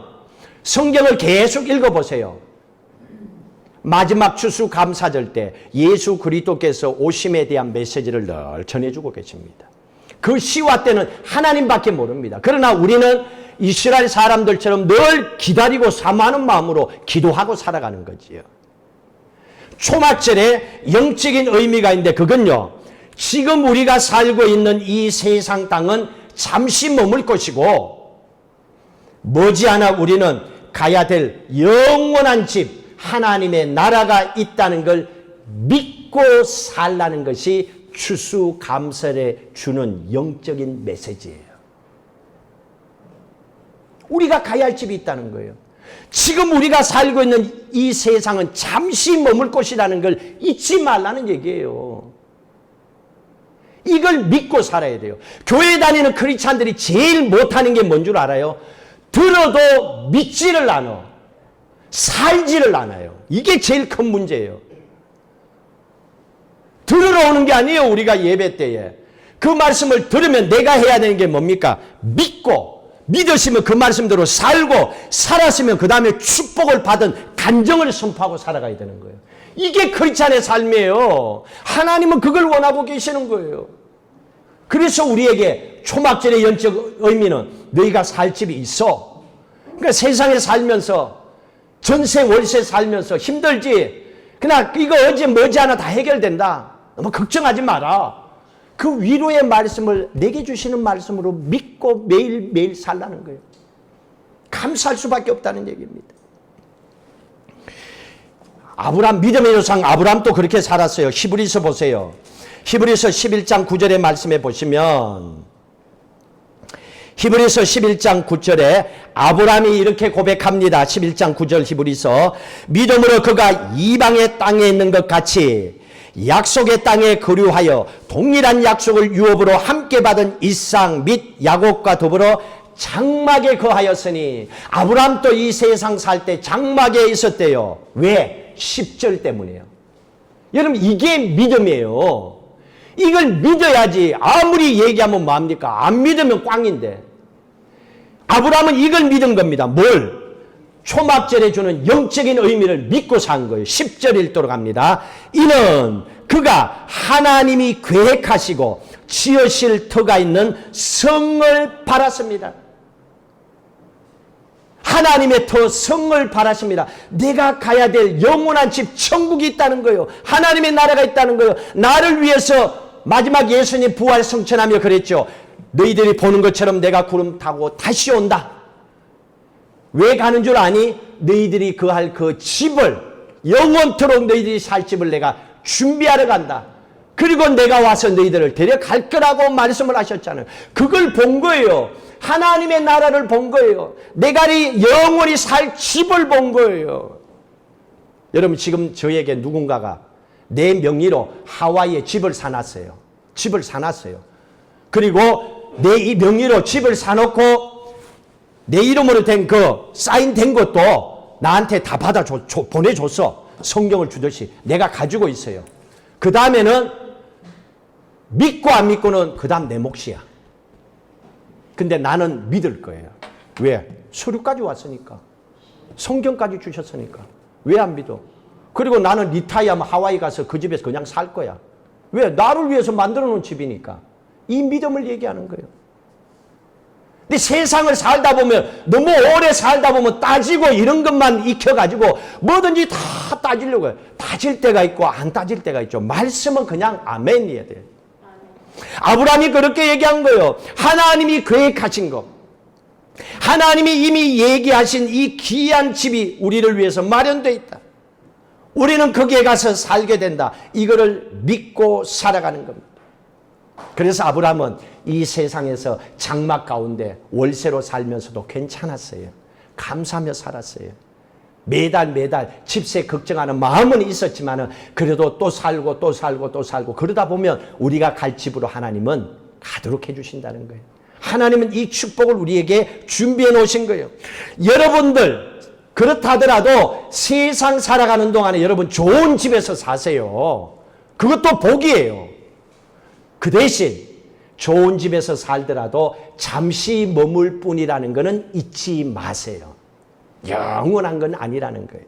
성경을 계속 읽어보세요. 마지막 추수감사절 때 예수 그리스도께서 오심에 대한 메시지를 늘 전해주고 계십니다. 그 시와 때는 하나님밖에 모릅니다. 그러나 우리는 이스라엘 사람들처럼 늘 기다리고 사모하는 마음으로 기도하고 살아가는 거지요. 초막절에 영적인 의미가 있는데 그건요, 지금 우리가 살고 있는 이 세상 땅은 잠시 머물 것이고 머지않아 우리는 가야 될 영원한 집 하나님의 나라가 있다는 걸 믿고 살라는 것이 추수감사에 주는 영적인 메시지예요. 우리가 가야 할 집이 있다는 거예요. 지금 우리가 살고 있는 이 세상은 잠시 머물 곳이라는 걸 잊지 말라는 얘기예요. 이걸 믿고 살아야 돼요. 교회 다니는 크리스찬들이 제일 못하는 게 뭔 줄 알아요? 들어도 믿지를 않아. 살지를 않아요. 이게 제일 큰 문제예요. 들으러 오는 게 아니에요. 우리가 예배 때에. 그 말씀을 들으면 내가 해야 되는 게 뭡니까? 믿고, 믿으시면 그 말씀대로 살고, 살았으면 그 다음에 축복을 받은 간정을 선포하고 살아가야 되는 거예요. 이게 크리스찬의 삶이에요. 하나님은 그걸 원하고 계시는 거예요. 그래서 우리에게 초막절의 영적 의미는 너희가 살 집이 있어. 그러니까 세상에 살면서 전세 월세 살면서 힘들지. 그러나 이거 어제 머지않아 다 해결된다. 너무 걱정하지 마라. 그 위로의 말씀을 내게 주시는 말씀으로 믿고 매일매일 살라는 거예요. 감사할 수밖에 없다는 얘기입니다. 아브람, 믿음의 조상 아브람도 그렇게 살았어요. 히브리서 보세요. 히브리서 11장 9절의 말씀에 보시면 히브리서 11장 9절에 아브람이 이렇게 고백합니다. 11장 9절 히브리서 믿음으로 그가 이방의 땅에 있는 것 같이 약속의 땅에 거류하여 동일한 약속을 유업으로 함께 받은 이삭 및 야곱과 더불어 장막에 거하였으니 아브람도 이 세상 살 때 장막에 있었대요. 왜? 10절 때문이에요. 여러분 이게 믿음이에요. 이걸 믿어야지. 아무리 얘기하면 뭐합니까? 안 믿으면 꽝인데. 아브람은 이걸 믿은 겁니다. 뭘? 초막절에 주는 영적인 의미를 믿고 산 거예요. 10절 읽도록 합니다. 이는 그가 하나님이 계획하시고 지으실 터가 있는 성을 바랐습니다. 하나님의 터 성을 바라십니다. 내가 가야 될 영원한 집 천국이 있다는 거예요. 하나님의 나라가 있다는 거예요. 나를 위해서 마지막 예수님 부활 성천하며 그랬죠. 너희들이 보는 것처럼 내가 구름 타고 다시 온다. 왜 가는 줄 아니? 너희들이 거할 그 집을 영원토록 너희들이 살 집을 내가 준비하러 간다. 그리고 내가 와서 너희들을 데려갈 거라고 말씀을 하셨잖아요. 그걸 본 거예요. 하나님의 나라를 본 거예요. 내가 영원히 살 집을 본 거예요. 여러분 지금 저에게 누군가가 내 명의로 하와이에 집을 사놨어요. 집을 사놨어요. 그리고 내 명의로 집을 사놓고 내 이름으로 된 그 사인된 것도 나한테 다 보내줬어. 성경을 주듯이 내가 가지고 있어요. 그 다음에는 믿고 안 믿고는 그 다음 내 몫이야. 근데 나는 믿을 거예요. 왜? 서류까지 왔으니까. 성경까지 주셨으니까. 왜 안 믿어? 그리고 나는 리타이어하면 하와이 가서 그 집에서 그냥 살 거야. 왜? 나를 위해서 만들어 놓은 집이니까. 이 믿음을 얘기하는 거예요. 근데 세상을 살다 보면 너무 오래 살다 보면 따지고 이런 것만 익혀가지고 뭐든지 다 따지려고 해요. 따질 때가 있고 안 따질 때가 있죠. 말씀은 그냥 아멘이어야 돼요. 아브라함이 그렇게 얘기한 거예요. 하나님이 계획하신 것. 하나님이 이미 얘기하신 이 귀한 집이 우리를 위해서 마련되어 있다. 우리는 거기에 가서 살게 된다. 이거를 믿고 살아가는 겁니다. 그래서 아브라함은 이 세상에서 장막 가운데 월세로 살면서도 괜찮았어요. 감사하며 살았어요. 매달 집세 걱정하는 마음은 있었지만 그래도 또 살고 또 살고 또 살고 그러다 보면 우리가 갈 집으로 하나님은 가도록 해주신다는 거예요. 하나님은 이 축복을 우리에게 준비해 놓으신 거예요. 여러분들 그렇다 하더라도 세상 살아가는 동안에 여러분 좋은 집에서 사세요. 그것도 복이에요. 그 대신 좋은 집에서 살더라도 잠시 머물 뿐이라는 것은 잊지 마세요. 영원한 건 아니라는 거예요.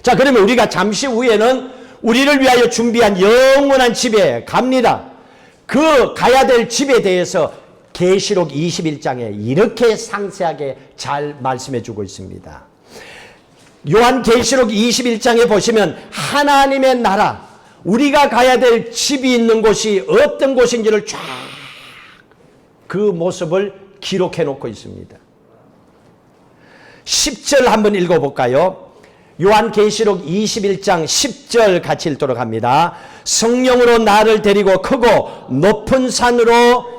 자, 그러면 우리가 잠시 후에는 우리를 위하여 준비한 영원한 집에 갑니다. 그 가야 될 집에 대해서 계시록 21장에 이렇게 상세하게 잘 말씀해 주고 있습니다. 요한 계시록 21장에 보시면 하나님의 나라, 우리가 가야 될 집이 있는 곳이 어떤 곳인지를 쫙 그 모습을 기록해 놓고 있습니다. 10절 한번 읽어볼까요? 요한계시록 21장 10절 같이 읽도록 합니다. 성령으로 나를 데리고 크고 높은 산으로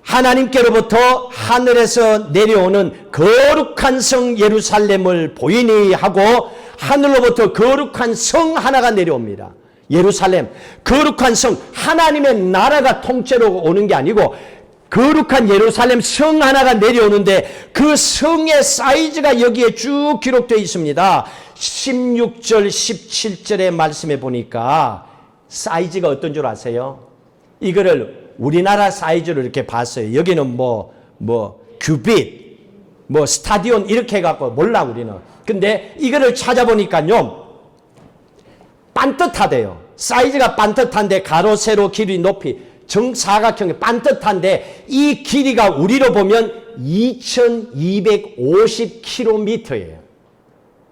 하나님께로부터 하늘에서 내려오는 거룩한 성 예루살렘을 보이니 하고 하늘로부터 거룩한 성 하나가 내려옵니다. 예루살렘, 거룩한 성, 하나님의 나라가 통째로 오는 게 아니고 거룩한 예루살렘 성 하나가 내려오는데 그 성의 사이즈가 여기에 쭉 기록되어 있습니다. 16절, 17절의 말씀에 보니까 사이즈가 어떤 줄 아세요? 이거를 우리나라 사이즈로 이렇게 봤어요. 여기는 큐빗, 스타디온 이렇게 해갖고 몰라 우리는. 근데 이거를 찾아보니까요. 반듯하대요. 사이즈가 반듯한데 가로, 세로, 길이, 높이 정사각형이 반듯한데 이 길이가 우리로 보면 2250km예요.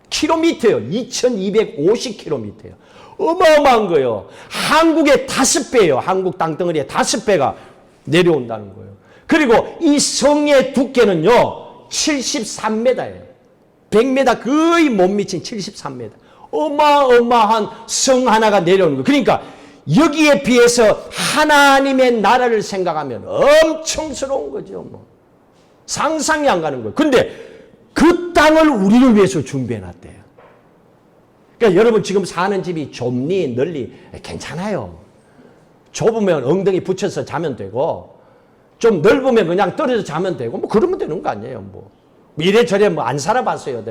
킬로미터요. 2250km예요. 어마어마한 거예요. 한국의 5배예요. 한국 땅덩어리의 5배가 내려온다는 거예요. 그리고 이 성의 두께는요. 73m예요. 100m 거의 못 미친 73m. 어마어마한 성 하나가 내려오는 거예요. 그러니까 여기에 비해서 하나님의 나라를 생각하면 엄청스러운 거죠. 상상이 안 가는 거예요. 근데 그 땅을 우리를 위해서 준비해놨대요. 그러니까 여러분 지금 사는 집이 좁니 넓니 괜찮아요. 좁으면 엉덩이 붙여서 자면 되고 좀 넓으면 그냥 떨어져 자면 되고 그러면 되는 거 아니에요. 이래저래 안 살아봤어요.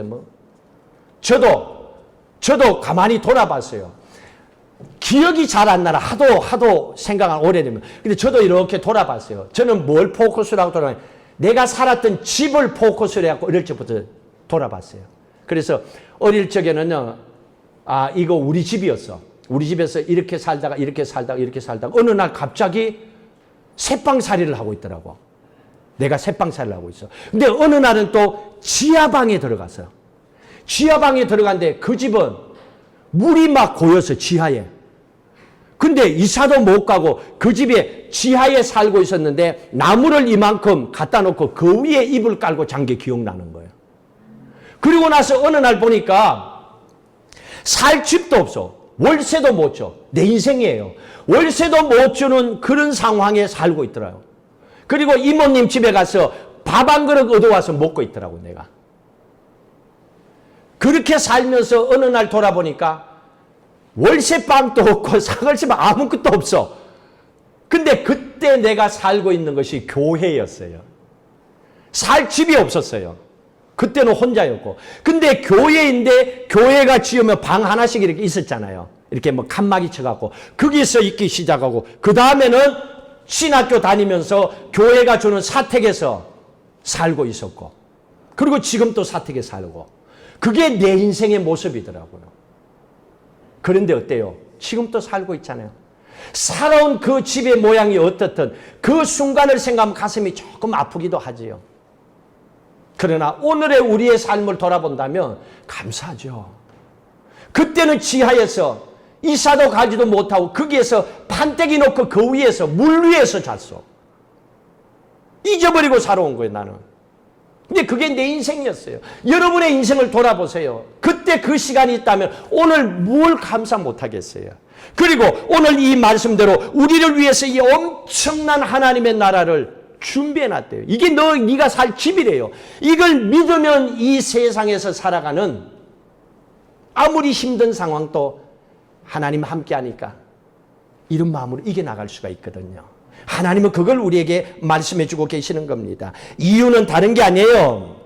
저도 가만히 돌아봤어요. 기억이 잘 안 나라. 하도 생각한 오래되면. 근데 저도 이렇게 돌아봤어요. 저는 뭘 포커스를 하고 돌아가요? 내가 살았던 집을 포커스를 해갖고 어릴 적부터 돌아봤어요. 그래서 어릴 적에는요, 이거 우리 집이었어. 우리 집에서 이렇게 살다가 어느 날 갑자기 새빵살이를 하고 있더라고. 내가 새빵살이를 하고 있어. 근데 어느 날은 또 지하방에 들어갔어요. 지하방에 들어갔는데 그 집은 물이 막 고여서 지하에. 근데 이사도 못 가고 그 집에 지하에 살고 있었는데 나무를 이만큼 갖다 놓고 그 위에 이불 깔고 잔 게 기억나는 거예요. 그리고 나서 어느 날 보니까 살 집도 없어. 월세도 못 줘. 내 인생이에요. 월세도 못 주는 그런 상황에 살고 있더라고요. 그리고 이모님 집에 가서 밥 한 그릇 얻어와서 먹고 있더라고 내가. 그렇게 살면서 어느 날 돌아보니까 월세방도 없고 사글집 아무것도 없어. 근데 그때 내가 살고 있는 것이 교회였어요. 살 집이 없었어요. 그때는 혼자였고. 근데 교회인데 교회가 지으면 방 하나씩 이렇게 있었잖아요. 이렇게 칸막이 쳐갖고 거기서 있기 시작하고 그 다음에는 신학교 다니면서 교회가 주는 사택에서 살고 있었고 그리고 지금 또 사택에 살고 그게 내 인생의 모습이더라고요. 그런데 어때요? 지금 또 살고 있잖아요. 살아온 그 집의 모양이 어떻든 그 순간을 생각하면 가슴이 조금 아프기도 하지요. 그러나 오늘의 우리의 삶을 돌아본다면 감사하죠. 그때는 지하에서 이사도 가지도 못하고 거기에서 판때기 놓고 그 위에서 물 위에서 잤어. 잊어버리고 살아온 거예요 나는. 근데 그게 내 인생이었어요. 여러분의 인생을 돌아보세요. 그때 그 시간이 있다면 오늘 뭘 감사 못하겠어요. 그리고 오늘 이 말씀대로 우리를 위해서 이 엄청난 하나님의 나라를 준비해놨대요. 이게 네가 살 집이래요. 이걸 믿으면 이 세상에서 살아가는 아무리 힘든 상황도 하나님 함께 하니까 이런 마음으로 이겨나갈 수가 있거든요. 하나님은 그걸 우리에게 말씀해 주고 계시는 겁니다. 이유는 다른 게 아니에요.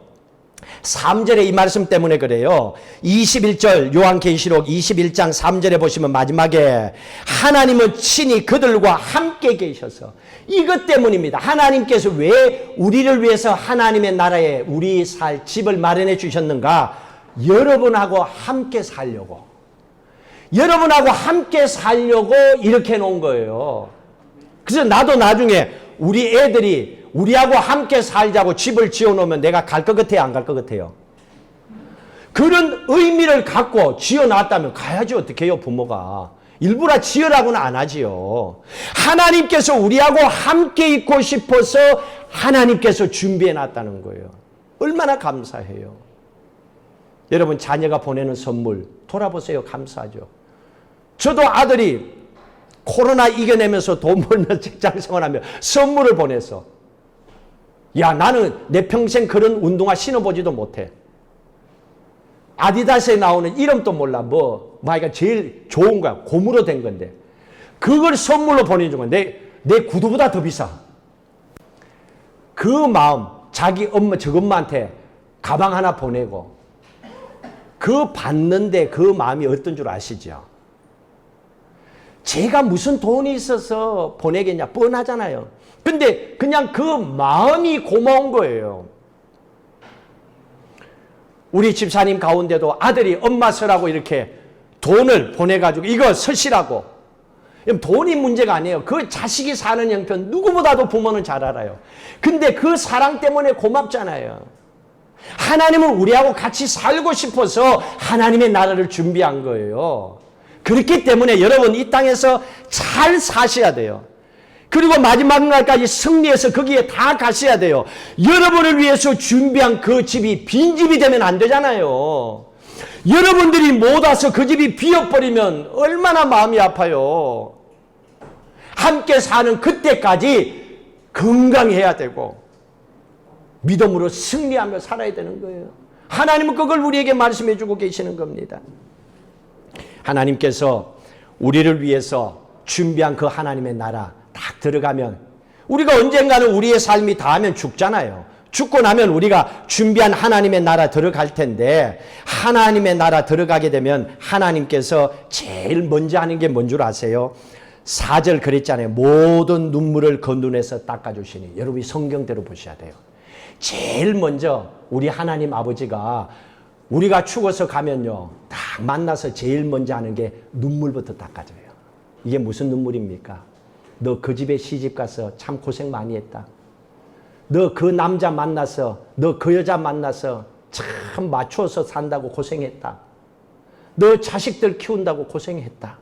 3절에 이 말씀 때문에 그래요. 21절 요한계시록 21장 3절에 보시면 마지막에 하나님은 친히 그들과 함께 계셔서 이것 때문입니다. 하나님께서 왜 우리를 위해서 하나님의 나라에 우리 살 집을 마련해 주셨는가? 여러분하고 함께 살려고. 여러분하고 함께 살려고 이렇게 해놓은 거예요. 그래서 나도 나중에 우리 애들이 우리하고 함께 살자고 집을 지어놓으면 내가 갈 것 같아요? 안 갈 것 같아요? 그런 의미를 갖고 지어놨다면 가야지 어떻게 해요 부모가. 일부러 지으라고는 안 하지요. 하나님께서 우리하고 함께 있고 싶어서 하나님께서 준비해놨다는 거예요. 얼마나 감사해요. 여러분 자녀가 보내는 선물 돌아보세요. 감사하죠. 저도 아들이 코로나 이겨내면서 돈 벌면서 직장 생활하며 선물을 보내서 야 나는 내 평생 그런 운동화 신어보지도 못해. 아디다스에 나오는 이름도 몰라. 그러니까 제일 좋은 거야. 고무로 된 건데 그걸 선물로 보내준 거야. 내 구두보다 더 비싸. 그 마음 자기 엄마 저엄마한테 가방 하나 보내고 그 받는데 그 마음이 어떤 줄 아시죠? 제가 무슨 돈이 있어서 보내겠냐 뻔하잖아요. 근데 그냥 그 마음이 고마운 거예요. 우리 집사님 가운데도 아들이 엄마 쓰라고 이렇게 돈을 보내가지고 이거 쓰시라고. 돈이 문제가 아니에요. 그 자식이 사는 형편 누구보다도 부모는 잘 알아요. 근데 그 사랑 때문에 고맙잖아요. 하나님은 우리하고 같이 살고 싶어서 하나님의 나라를 준비한 거예요. 그렇기 때문에 여러분 이 땅에서 잘 사셔야 돼요. 그리고 마지막 날까지 승리해서 거기에 다 가셔야 돼요. 여러분을 위해서 준비한 그 집이 빈집이 되면 안 되잖아요. 여러분들이 못 와서 그 집이 비어버리면 얼마나 마음이 아파요. 함께 사는 그때까지 건강해야 되고 믿음으로 승리하며 살아야 되는 거예요. 하나님은 그걸 우리에게 말씀해 주고 계시는 겁니다. 하나님께서 우리를 위해서 준비한 그 하나님의 나라 딱 들어가면 우리가 언젠가는 우리의 삶이 다하면 죽잖아요. 죽고 나면 우리가 준비한 하나님의 나라 들어갈 텐데 하나님의 나라 들어가게 되면 하나님께서 제일 먼저 하는 게 뭔 줄 아세요? 4절 그랬잖아요. 모든 눈물을 그 눈에서 닦아주시니. 여러분이 성경대로 보셔야 돼요. 제일 먼저 우리 하나님 아버지가 우리가 죽어서 가면요 딱 만나서 제일 먼저 하는 게 눈물부터 닦아줘요. 이게 무슨 눈물입니까? 너 그 집에 시집 가서 참 고생 많이 했다. 너 그 남자 만나서 너 그 여자 만나서 참 맞춰서 산다고 고생했다. 너 자식들 키운다고 고생했다.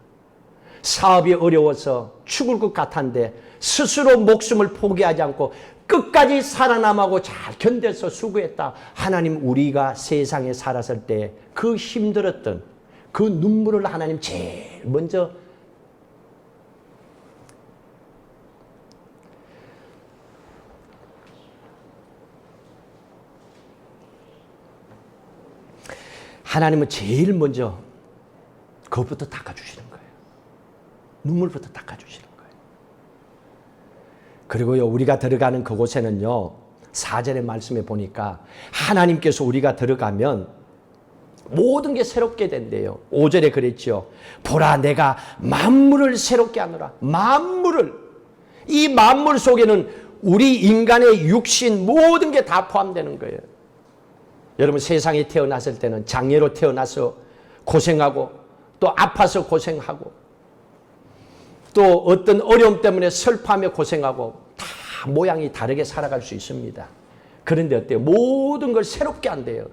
사업이 어려워서 죽을 것 같았는데 스스로 목숨을 포기하지 않고 끝까지 살아남하고 잘 견뎌서 수고했다. 하나님 우리가 세상에 살았을 때 그 힘들었던 그 눈물을 하나님 제일 먼저 하나님은 제일 먼저 그것부터 닦아주시는 거예요. 눈물부터 닦아주시는 거예요. 그리고요 우리가 들어가는 그곳에는요 4절의 말씀에 보니까 하나님께서 우리가 들어가면 모든 게 새롭게 된대요. 5절에 그랬죠. 보라 내가 만물을 새롭게 하노라. 만물을. 이 만물 속에는 우리 인간의 육신 모든 게 다 포함되는 거예요. 여러분 세상에 태어났을 때는 장애로 태어나서 고생하고 또 아파서 고생하고 또 어떤 어려움 때문에 슬퍼하며 고생하고 다 모양이 다르게 살아갈 수 있습니다. 그런데 어때요? 모든 걸 새롭게 한대요.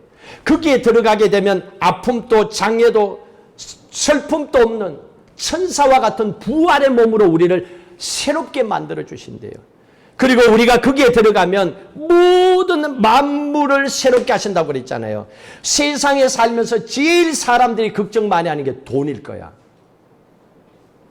거기에 들어가게 되면 아픔도 장애도 슬픔도 없는 천사와 같은 부활의 몸으로 우리를 새롭게 만들어 주신대요. 그리고 우리가 거기에 들어가면 모든 만물을 새롭게 하신다고 그랬잖아요. 세상에 살면서 제일 사람들이 걱정 많이 하는 게 돈일 거야.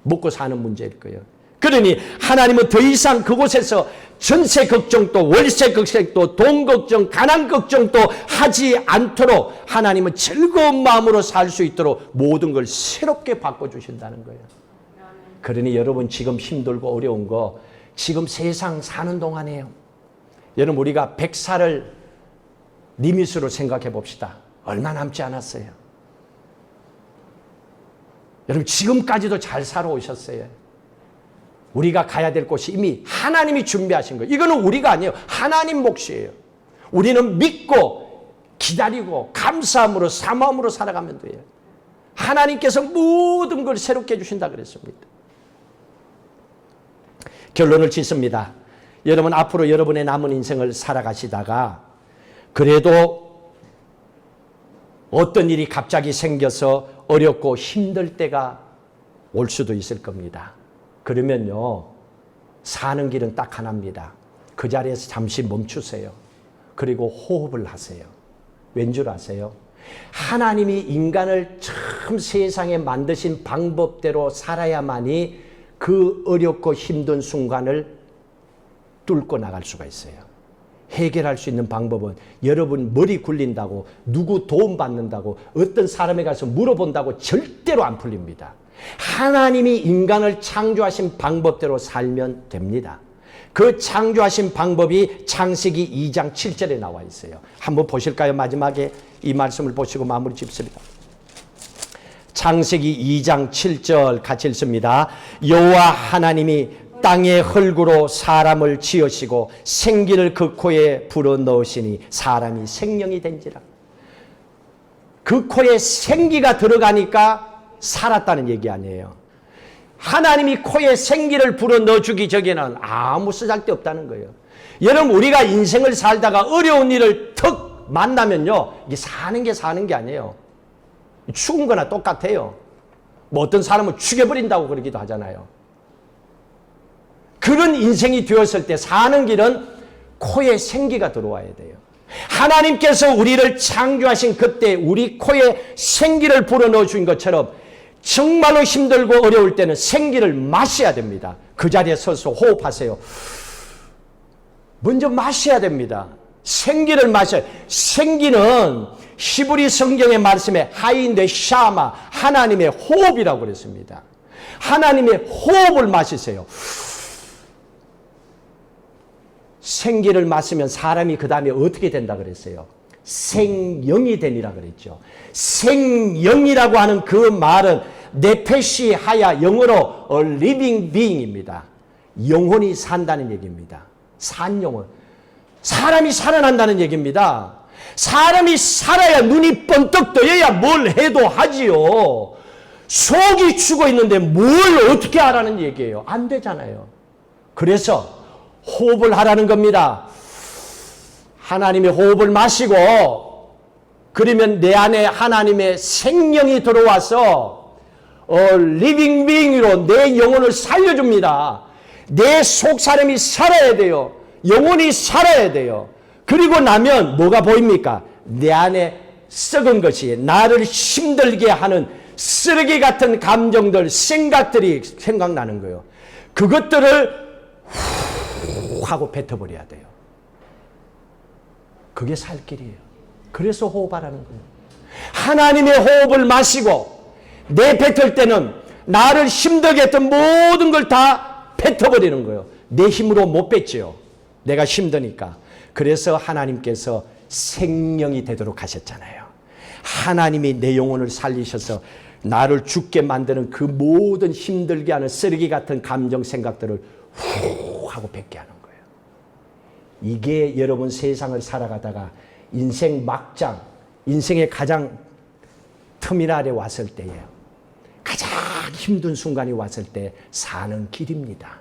먹고 사는 문제일 거예요. 그러니 하나님은 더 이상 그곳에서 전세 걱정도 월세 걱정도 돈 걱정 가난 걱정도 하지 않도록 하나님은 즐거운 마음으로 살 수 있도록 모든 걸 새롭게 바꿔주신다는 거예요. 그러니 여러분 지금 힘들고 어려운 거 지금 세상 사는 동안에요. 여러분 우리가 100살을 리밋으로 생각해 봅시다. 얼마 남지 않았어요. 여러분 지금까지도 잘 살아오셨어요. 우리가 가야 될 곳이 이미 하나님이 준비하신 거예요. 이거는 우리가 아니에요. 하나님 몫이에요. 우리는 믿고 기다리고 감사함으로 사모함으로 살아가면 돼요. 하나님께서 모든 걸 새롭게 해주신다 그랬습니다. 결론을 짓습니다. 여러분 앞으로 여러분의 남은 인생을 살아가시다가 그래도 어떤 일이 갑자기 생겨서 어렵고 힘들 때가 올 수도 있을 겁니다. 그러면요 사는 길은 딱 하나입니다. 그 자리에서 잠시 멈추세요. 그리고 호흡을 하세요. 왠 줄 아세요? 하나님이 인간을 처음 세상에 만드신 방법대로 살아야만이 그 어렵고 힘든 순간을 뚫고 나갈 수가 있어요. 해결할 수 있는 방법은 여러분 머리 굴린다고, 누구 도움 받는다고, 어떤 사람에 가서 물어본다고 절대로 안 풀립니다. 하나님이 인간을 창조하신 방법대로 살면 됩니다. 그 창조하신 방법이 창세기 2장 7절에 나와 있어요. 한번 보실까요? 마지막에 이 말씀을 보시고 마무리 짓습니다. 창세기 2장 7절 같이 읽습니다. 여호와 하나님이 땅의 흙으로 사람을 지으시고 생기를 그 코에 불어넣으시니 사람이 생명이 된지라. 그 코에 생기가 들어가니까 살았다는 얘기 아니에요. 하나님이 코에 생기를 불어넣어주기 전에는 아무 쓰잘데없다는 거예요. 여러분, 우리가 인생을 살다가 어려운 일을 턱 만나면요, 이게 사는 게 아니에요. 죽은 거나 똑같아요. 뭐 어떤 사람은 죽여버린다고 그러기도 하잖아요. 그런 인생이 되었을 때 사는 길은 코에 생기가 들어와야 돼요. 하나님께서 우리를 창조하신 그때 우리 코에 생기를 불어넣어 준 것처럼 정말로 힘들고 어려울 때는 생기를 마셔야 됩니다. 그 자리에 서서 호흡하세요. 먼저 마셔야 됩니다. 생기를 마셔야. 생기는 히브리 성경의 말씀에 하인데 샤마, 하나님의 호흡이라고 그랬습니다. 하나님의 호흡을 마시세요. 생기를 마시면 사람이 그 다음에 어떻게 된다 그랬어요? 생영이 되니라 그랬죠. 생영이라고 하는 그 말은 네페시 하야, 영어로 living being입니다. 영혼이 산다는 얘기입니다. 산 영혼. 사람이 살아난다는 얘기입니다. 사람이 살아야 눈이 번쩍 떠야 뭘 해도 하지요. 속이 죽어 있는데 뭘 어떻게 하라는 얘기예요? 안 되잖아요. 그래서 호흡을 하라는 겁니다. 하나님의 호흡을 마시고, 그러면 내 안에 하나님의 생명이 들어와서 리빙 빙으로 내 영혼을 살려줍니다. 내 속 사람이 살아야 돼요. 영혼이 살아야 돼요. 그리고 나면 뭐가 보입니까? 내 안에 썩은 것이 나를 힘들게 하는 쓰레기 같은 감정들, 생각들이 생각나는 거예요. 그것들을 후 하고 뱉어버려야 돼요. 그게 살 길이에요. 그래서 호흡하라는 거예요. 하나님의 호흡을 마시고 내뱉을 때는 나를 힘들게 했던 모든 걸 다 뱉어버리는 거예요. 내 힘으로 못 뱉지요. 내가 힘드니까. 그래서 하나님께서 생명이 되도록 하셨잖아요. 하나님이 내 영혼을 살리셔서 나를 죽게 만드는 그 모든 힘들게 하는 쓰레기 같은 감정 생각들을 후 하고 뱉게 하는 거예요. 이게 여러분 세상을 살아가다가 인생 막장, 인생의 가장 터미널에 왔을 때예요. 가장 힘든 순간이 왔을 때 사는 길입니다.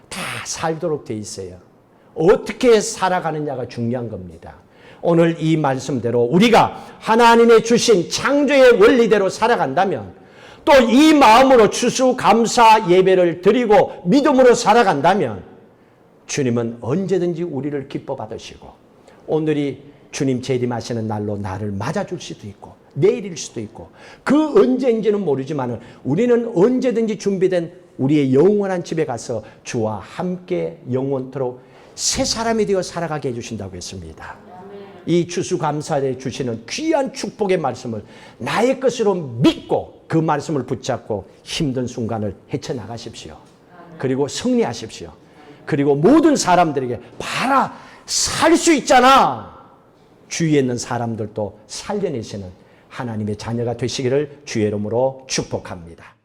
다 살도록 돼 있어요. 어떻게 살아가느냐가 중요한 겁니다. 오늘 이 말씀대로 우리가 하나님의 주신 창조의 원리대로 살아간다면, 또 이 마음으로 추수감사 예배를 드리고 믿음으로 살아간다면 주님은 언제든지 우리를 기뻐 받으시고, 오늘이 주님 재림하시는 날로 나를 맞아줄 수도 있고 내일일 수도 있고 그 언제인지는 모르지만 우리는 언제든지 준비된 우리의 영원한 집에 가서 주와 함께 영원토록 새 사람이 되어 살아가게 해주신다고 했습니다. 이 추수감사에 주시는 귀한 축복의 말씀을 나의 것으로 믿고 그 말씀을 붙잡고 힘든 순간을 헤쳐나가십시오. 그리고 승리하십시오. 그리고 모든 사람들에게 봐라, 살 수 있잖아. 주위에 있는 사람들도 살려내시는 하나님의 자녀가 되시기를 주의 이름으로 축복합니다.